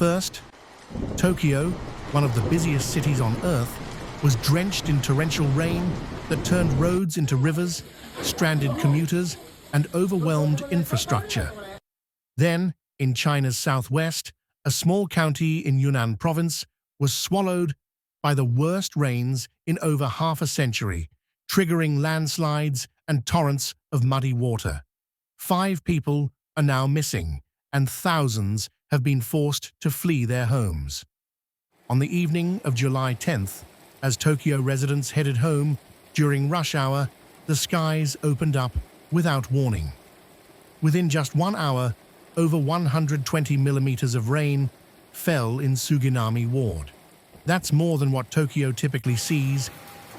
First, Tokyo, one of the busiest cities on Earth, was drenched in torrential rain that turned roads into rivers, stranded commuters, and overwhelmed infrastructure. Then, in China's southwest, a small county in Yunnan Province was swallowed by the worst rains in over half a century, triggering landslides and torrents of muddy water. 5 people are now missing, and thousands have been forced to flee their homes. On the evening of July 10th, as Tokyo residents headed home during rush hour, the skies opened up without warning. Within just 1 hour, over 120 millimeters of rain fell in Suginami Ward. That's more than what Tokyo typically sees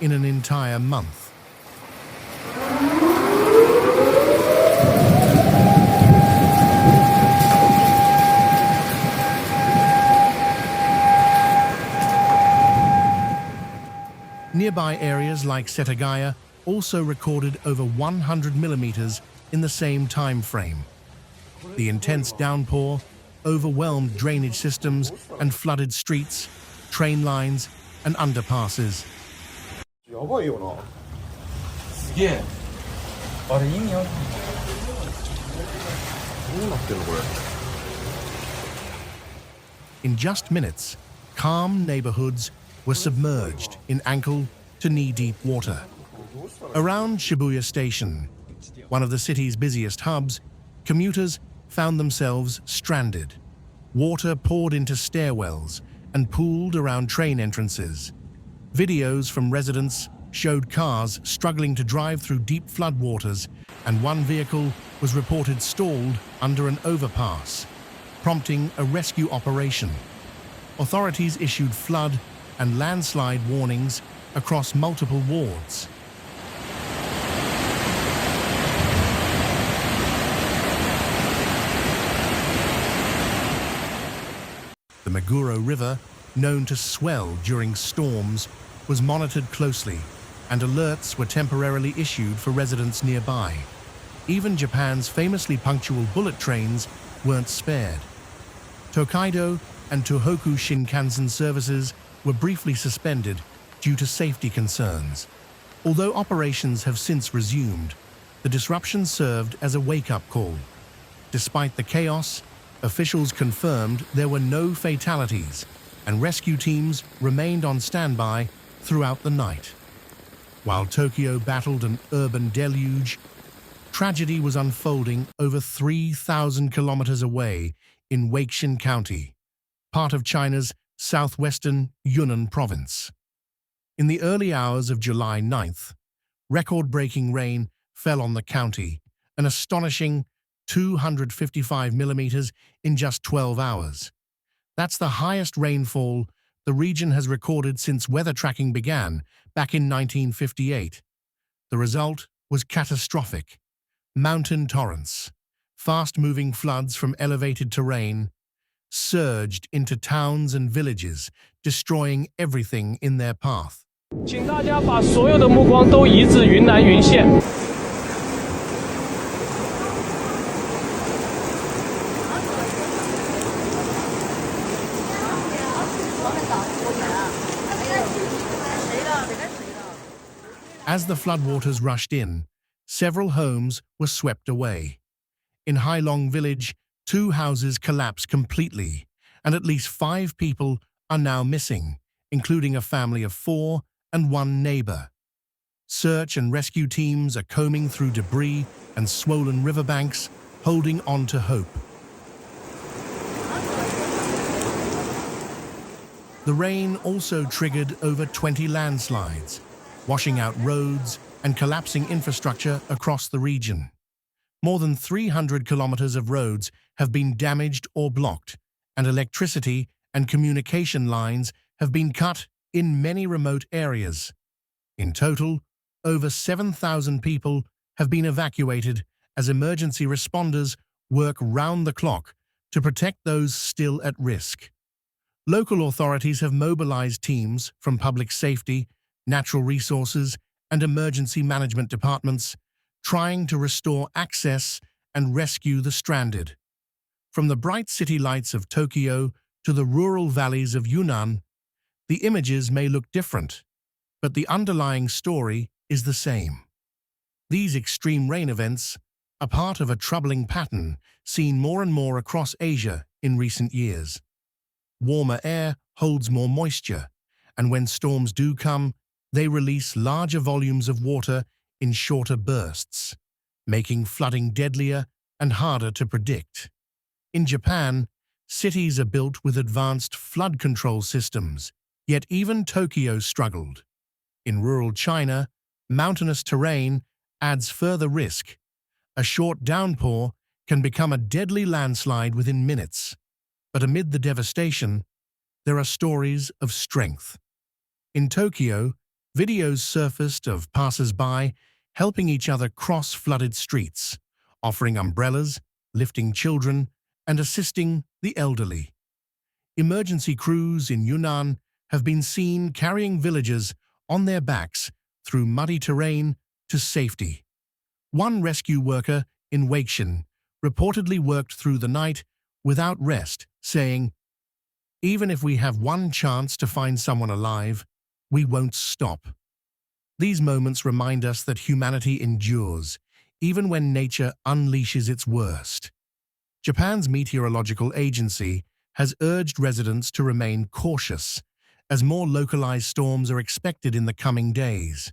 in an entire month. Nearby areas like Setagaya also recorded over 100 millimeters in the same time frame. The intense downpour overwhelmed drainage systems and flooded streets, train lines, and underpasses. In just minutes, calm neighborhoods were submerged in ankle to knee-deep water. Around Shibuya Station, one of the city's busiest hubs, commuters found themselves stranded. Water poured into stairwells and pooled around train entrances. Videos from residents showed cars struggling to drive through deep floodwaters, and one vehicle was reported stalled under an overpass, prompting a rescue operation. Authorities issued flood and landslide warnings across multiple wards. The Meguro River, known to swell during storms, was monitored closely, and alerts were temporarily issued for residents nearby. Even Japan's famously punctual bullet trains weren't spared. Tokaido and Tohoku Shinkansen services were briefly suspended due to safety concerns. Although operations have since resumed, the disruption served as a wake-up call. Despite the chaos, officials confirmed there were no fatalities, and rescue teams remained on standby throughout the night. While Tokyo battled an urban deluge, tragedy was unfolding over 3,000 kilometers away in Weixin County, part of China's southwestern Yunnan Province. In the early hours of July 9th, record-breaking rain fell on the county, an astonishing 255 millimeters in just 12 hours. That's the highest rainfall the region has recorded since weather tracking began back in 1958. The result was catastrophic. Mountain torrents, fast-moving floods from elevated terrain, surged into towns and villages, destroying everything in their path. 请大家把所有的目光都移至云南云县。 As the floodwaters rushed in, several homes were swept away. In Hailong village, 2 houses collapsed completely, and at least 5 people are now missing, including a family of 4 and 1 neighbor. Search and rescue teams are combing through debris and swollen riverbanks, holding on to hope. The rain also triggered over 20 landslides, washing out roads and collapsing infrastructure across the region. More than 300 kilometers of roads have been damaged or blocked, and electricity and communication lines have been cut in many remote areas. In total, over 7,000 people have been evacuated as emergency responders work round the clock to protect those still at risk. Local authorities have mobilized teams from public safety, natural resources, and emergency management departments, trying to restore access and rescue the stranded. From the bright city lights of Tokyo to the rural valleys of Yunnan, the images may look different, but the underlying story is the same. These extreme rain events are part of a troubling pattern seen more and more across Asia in recent years. Warmer air holds more moisture, and when storms do come, they release larger volumes of water in shorter bursts, making flooding deadlier and harder to predict. In Japan, cities are built with advanced flood control systems, yet even Tokyo struggled. In rural China, mountainous terrain adds further risk. A short downpour can become a deadly landslide within minutes. But amid the devastation, there are stories of strength. In Tokyo, videos surfaced of passers-by helping each other cross flooded streets, offering umbrellas, lifting children, and assisting the elderly. Emergency crews in Yunnan have been seen carrying villagers on their backs through muddy terrain to safety. One rescue worker in Weixin reportedly worked through the night without rest, saying, "Even if we have one chance to find someone alive, we won't stop." These moments remind us that humanity endures, even when nature unleashes its worst. Japan's meteorological agency has urged residents to remain cautious, as more localized storms are expected in the coming days.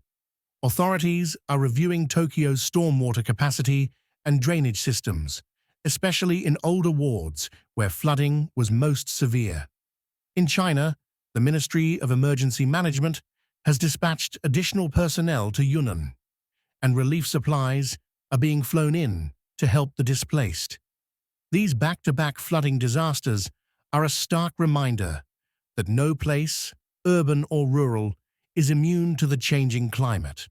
Authorities are reviewing Tokyo's stormwater capacity and drainage systems, especially in older wards where flooding was most severe. In China, the Ministry of Emergency Management has dispatched additional personnel to Yunnan, and relief supplies are being flown in to help the displaced. These back-to-back flooding disasters are a stark reminder that no place, urban or rural, is immune to the changing climate.